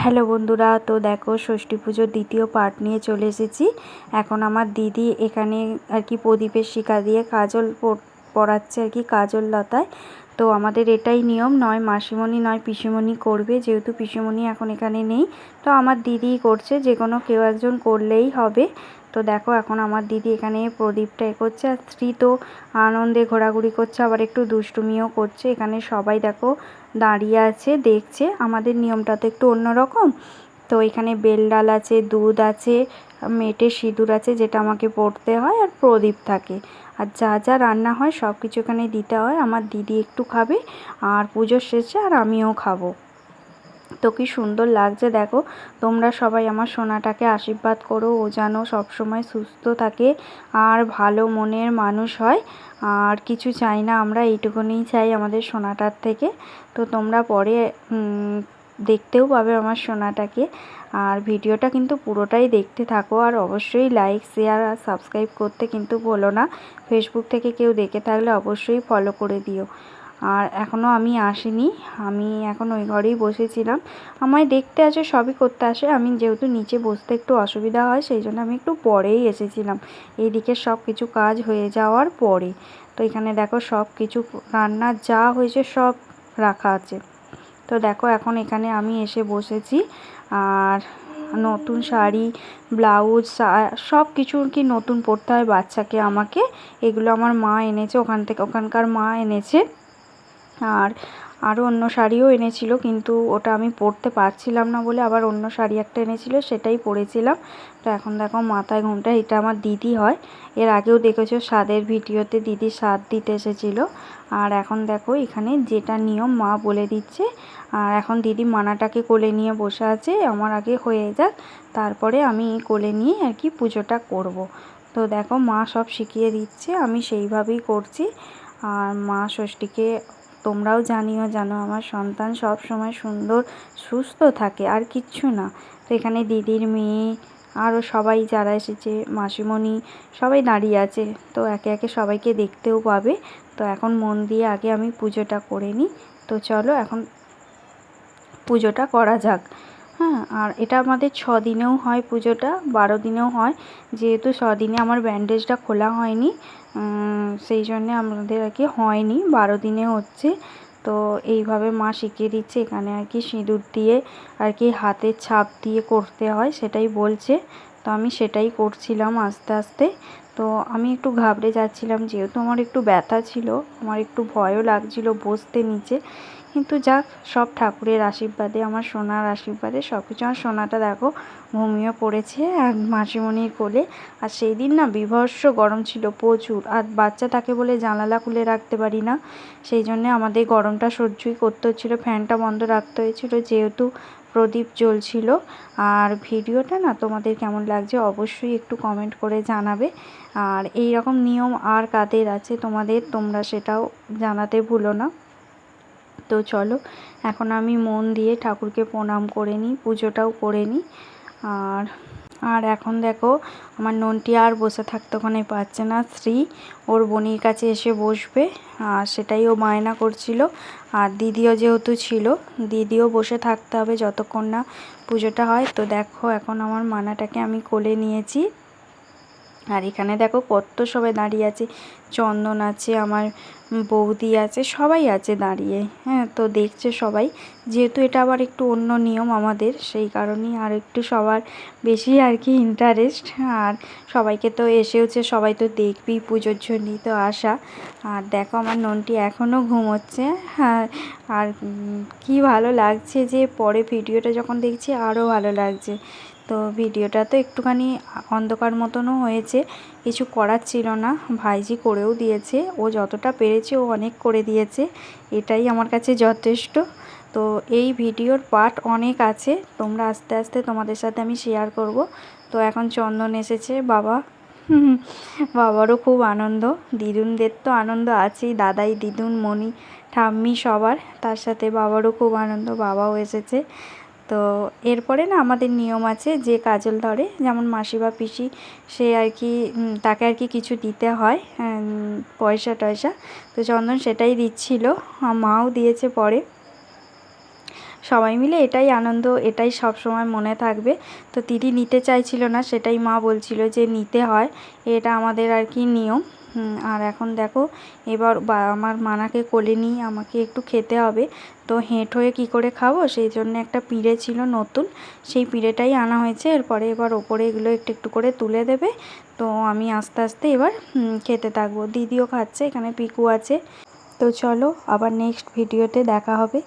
Hello বন্ধুরা, তো দেখো ষষ্ঠী পুজোর দ্বিতীয় পার্ট নিয়ে চলে এসেছি। এখন আমার দিদি এখানে আর কি প্রদীপের শিখা দিয়ে কাজল পরাচ্ছে আর কি, কাজল লতায়। তো আমাদের এটাই নিয়ম, নয় মাসিমণি নয় পিসিমণি করবে, যেহেতু পিসিমণি এখন এখানে নেই তো আমার দিদিই করছে, যে কোনো কেউ একজন করলেই হবে। তো দেখো এখন আমার দিদি এখানে প্রদীপটা করছে, আর স্ত্রী তো আনন্দে ঘোরাঘুরি করছে, আবার একটু দুষ্টুমিও করছে। এখানে সবাই দেখো দাঁড়িয়ে আছে দেখছে। আমাদের নিয়মটা তো একটু অন্যরকম। তো এখানে বেলডাল আছে, দুধ আছে, মেটে সিঁদুর আছে যেটা আমাকে পড়তে হয়, আর প্রদীপ থাকে, আর যা যা রান্না হয় সব কিছু এখানে দিতে হয়। আমার দিদি একটু খাবে আর পুজোর শেষে আর আমিও খাবো। তো কি সুন্দর লাগছে দেখো। তোমরা সবাই আমার সোনাটাকে আশীর্বাদ করো, ও যেন সবসময় সুস্থ থাকে আর ভালো মনের মানুষ হয়। আর কিছু চাই না, আমরা এইটুকুনি চাই আমাদের সোনাটার থেকে। তো তোমরা পরে দেখতেও পাবে আমার সোনাটাকে। আর ভিডিওটা কিন্তু পুরোটাই দেখতে থাকো, আর অবশ্যই লাইক শেয়ার আর সাবস্ক্রাইব করতে কিন্তু ভুলো না। ফেসবুক থেকে কেউ দেখে থাকলে অবশ্যই ফলো করে দিও। আর এখনও আমি আসিনি, আমি এখন ওই ঘরেই বসেছিলাম। আমায় দেখতে আসে, সবই করতে আসে, আমি যেহেতু নিচে বসতে একটু অসুবিধা হয় সেই জন্য আমি একটু পরেই এসেছিলাম, এইদিকে সব কিছু কাজ হয়ে যাওয়ার পরে। তো এখানে দেখো সব কিছু রান্নার যা হয়েছে সব রাখা আছে। তো দেখো এখন এখানে আমি এসে বসেছি। আর নতুন শাড়ি, ব্লাউজ, সব কিছু কি নতুন পরতে হয় বাচ্চাকে আমাকে, এগুলো আমার মা এনেছে ওখান থেকে, ওখানকার মা এনেছে। আর আরও অন্য শাড়িও এনেছিল, কিন্তু ওটা আমি পরতে পারছিলাম না বলে আবার অন্য শাড়ি একটা এনেছিল, সেটাই পরেছিলাম। তো এখন দেখো মাথায় ঘোমটা, এটা আমার দিদি হয়, এর আগেও দেখেছো স্বাদের ভিডিওতে দিদি স্বাদ দিতে এসেছিলো। আর এখন দেখো এখানে যেটা নিয়ম মা বলে দিচ্ছে। আর এখন দিদি মানাটাকে কোলে নিয়ে বসে আছে, আমার আগে হয়ে যাক তারপরে আমি কোলে নিয়ে আর কি পুজোটা করব। তো দেখো মা সব শিখিয়ে দিচ্ছে, আমি সেইভাবেই করছি। আর মা ষষ্ঠীকে তোমরাও জানিও যেন আমার সন্তান সব সময় সুন্দর সুস্থ থাকে, আর কিচ্ছু না। তো এখানে দিদির মেয়ে আরও সবাই যারা এসেছে, মাসিমণি সবাই দাঁড়িয়ে আছে। তো একে একে সবাইকে দেখতেও পাবে। তো এখন মন দিয়ে আগে আমি পুজোটা করে নিই। তো চলো এখন পুজোটা করা যাক। হ্যাঁ, আর এটা আমাদের 6 দিনেও হয় পুজোটা, 12 দিনেও হয়। যেহেতু 6 দিনে আমার ব্যান্ডেজটা খোলা হয়নি, সেই জন্যে আমাদের আর কি হয়নি, 12 দিনে হচ্ছে। তো এইভাবে মা শিখিয়ে দিচ্ছে, এখানে আর কি সিঁদুর দিয়ে আর কি হাতের ছাপ দিয়ে করতে হয় সেটাই বলছে। তো আমি সেটাই করছিলাম আস্তে আস্তে। তো আমি একটু ঘাবড়ে যাচ্ছিলাম, যেহেতু আমার একটু ব্যথা ছিল, আমার একটু ভয়ও লাগছিল বসতে নিচে। কিন্তু যাক, সব ঠাকুরের আশীর্বাদে, আমার সোনার আশীর্বাদে সব কিছু। আমার সোনাটা দেখো ঘুমিয়ে পড়েছে আর মাসিমণির কোলে। আর সেই দিন না বীভৎস গরম ছিল প্রচুর, আর বাচ্চা থাকে বলে জানালা খুলে রাখতে পারি না, সেই জন্যে আমাদের গরমটা সহ্যই করতে হচ্ছিলো, ফ্যানটা বন্ধ রাখতে হয়েছিল যেহেতু প্রদীপ জ্বলছিল। আর ভিডিওটা না তোমাদের কেমন লাগছে অবশ্যই একটু কমেন্ট করে জানাবে। আর এই রকম নিয়ম আর কাদের আছে তোমাদের, তোমরা সেটাও জানাতে ভুলো না। তো চলো এখন আমি মন দিয়ে ঠাকুরকে প্রণাম করে নিই, পুজোটাও করে নিই। আর আর এখন দেখো আমার নন্টি আর বসে থাকতে ওখানে পারছে না, শ্রী ওর বোনির কাছে এসে বসবে, আর সেটাই ও বায়না করছিল। আর দিদিও যেহেতু ছিল, দিদিও বসে থাকতে হবে যতক্ষণ না পুজোটা হয়। তো দেখো এখন আমার মানাটাকে আমি কোলে নিয়েছি। আর এখানে দেখো কত সবাই দাঁড়িয়ে আছে, চন্দন আছে, আমার বৌদি আছে, সবাই আছে দাঁড়িয়ে। হ্যাঁ, তো দেখছে সবাই, যেহেতু এটা আবার একটু অন্য নিয়ম আমাদের, সেই কারণেই আর একটু সবার বেশি আর কি ইন্টারেস্ট। আর সবাইকে তো এসেওছে, সবাই তো দেখবেই, পুজোর জন্যই তো আসা। আর দেখো আমার নন্টি এখনও ঘুমোচ্ছে। হ্যাঁ, আর কি ভালো লাগছে যে পরে ভিডিওটা যখন দেখছি আরও ভালো লাগছে। তো ভিডিওটা তো একটুখানি অন্ধকার মতনও হয়েছে, কিছু করার ছিল না, ভাইজি করেও দিয়েছে, ও যতটা পেরেছে ও অনেক করে দিয়েছে, এটাই আমার কাছে যথেষ্ট। তো এই ভিডিওর পার্ট অনেক আছে, তোমরা আস্তে আস্তে তোমাদের সাথে আমি শেয়ার করব। তো এখন চন্দন এসেছে, বাবারও খুব আনন্দ, দিদুনদের তো আনন্দ আছেই, দাদাই দিদুন মণি ঠাম্মি সবার, তার সাথে বাবারও খুব আনন্দ, বাবাও এসেছে। তো এরপরে না আমাদের নিয়ম আছে, যে কাজল ধরে যেমন মাসি বা পিসি, সে আর কি তাকে আর কি কিছু দিতে হয়, পয়সা টয়সা। তো চন্দন সেটাই দিচ্ছিল, মাও দিয়েছে পরে। সবাই মিলে এটাই আনন্দ, এটাই সব সময় মনে থাকবে। তো দিদি নিতে চাইছিল না, সেটাই মা বলছিল যে নিতে হয়, এটা আমাদের আর কি নিয়ম। আর এখন দেখো এবার আমার মানাকে কোলে নিয়ে আমাকে একটু খেতে হবে। তো হেঁট হয়ে কী করে খাবো, সেই জন্য একটা পিঁড়ে ছিল নতুন, সেই পিঁড়েটাই আনা হয়েছে। এরপরে এবার ওপরে এগুলো একটু একটু করে তুলে দেবে। তো আমি আস্তে আস্তে এবার খেতে থাকবো। দিদিও খাচ্ছে, এখানে পিকু আছে। তো চলো আবার নেক্সট ভিডিওতে দেখা হবে।